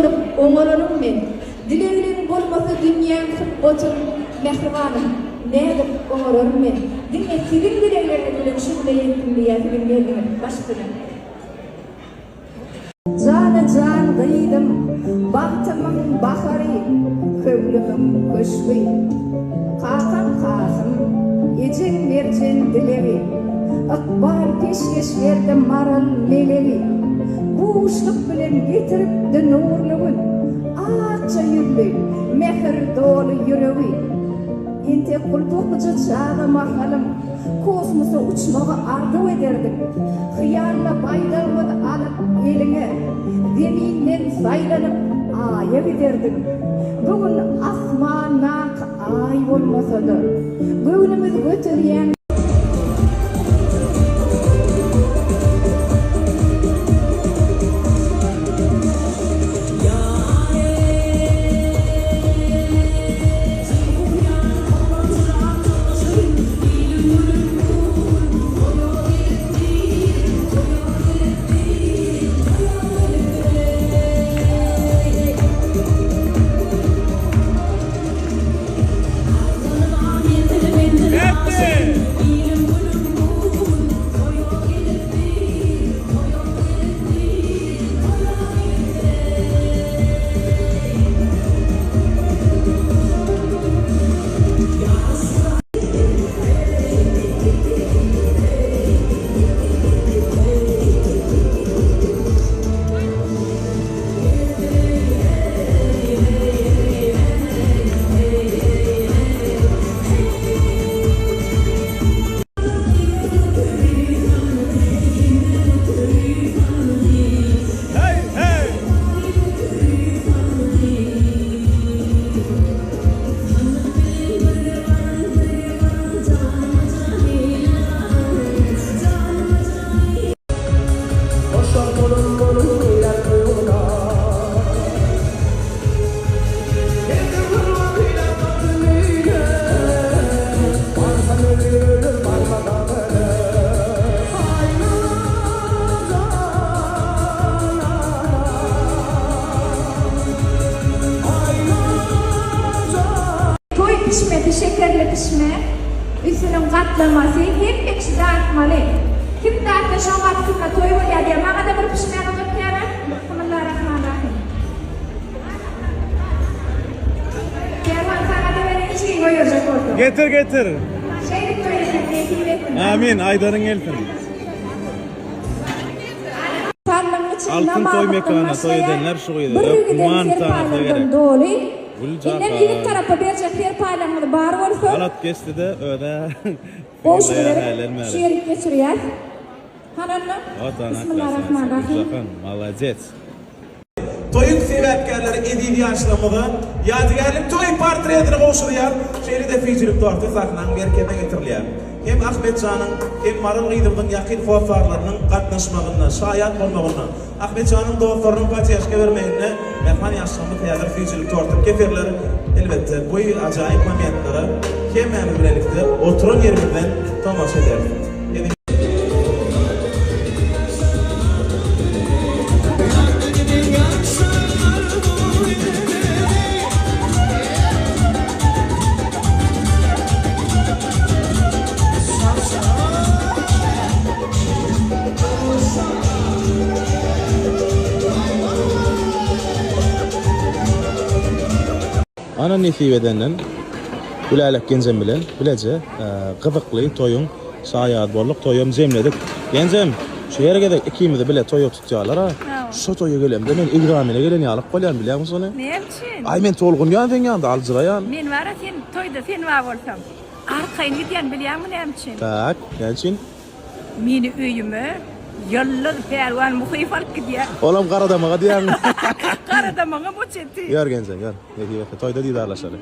olup oňalanım men. Dilegilen bolmasa dünýäň hukbotun mehribanım. Näde oňalanım men. Diňe sizin dilegleriniz bilen şuňda ýetdim diýädim berdim. Başgyna. Jana jan gıydım, bahtımın bahari, köglümün köşkü. Kakam kasım, ecin mercen dilevi, akbar peşkeş verdi maral melevi. Bu uşluk bilen getiripdi nurluğun, ağaça yüllü, mehir dolu yüreği. Ente kultuqcı çağı mahalım, kosmosa uçmağı arzu ederdim. Hıyarla bayrağımı alıp eline, zeminle saylanıp aya giderdim. Bugün asmanak ay olmasa da, göğünümüz götüreyen pişmedi, şekerli pişme, üstünün katlaması hep ekşi dağıtmalı. Kim dağıtma şu an kısmına toy oluyor diye, bana da bir pişmeye kadar kere. Bismillahirrahmanirrahim. Kervan sana da böyle içki koyacak oldu. Getir getir. Şeylik koyacak diye kıymettim. Amin, Aydar'ın elfin. Altın toy mekanı, toy edenler şu koydu. Kuman tanıtı gerek. İnnem yiğit tarafa verecek fer paylanmalı bar olsa. Alat geçti de öyle. Boşları şiirik geçiriyor. Hananlı. Bismillahirrahmanirrahim. Молодец. Toyun sebepkarları edili yaşlamadı. Yadigarlık toy portretini koşuluyor. Şehri de fizilik tortu saklan merkezine getiriliyor. Hem Ahmetcan'ın hem Marul Gıydım'ın yakın fotoğraflarının katlaşmağına, şayet olmağına, Ahmetcan'ın dostlarının patiyaşka vermeyine, mehman yaşlamı teyadır fizilik tortu keferler. Elbette bu acayip momentleri hemen birlikte oturun yerimizden tamaşa ederdik. Ana nesip edenden Gülalek Genzem bilen bilece gıdıklı toyun sayat bolluk toyum zemledik. Genzem şu yere gedek ikimiz de bile toyu tutýarlar ha. Şu toyu gelem de men igramine gelen ýalyk bolýan bilýär misin? Näçin? Ay men tolgun ýa den ýanda alжyraýan. Men wara sen toyda sen wa bolsam. Arkaýyn gidýän bilýärmi näçin? Tak, näçin? Meni öýüme yıllar perwan muhyif alyp gidýär. Olam garadamaga diýärmi? Garadamaga bu çeti. Ýar Genzem, ýar. Toyda diýdarlaşaly.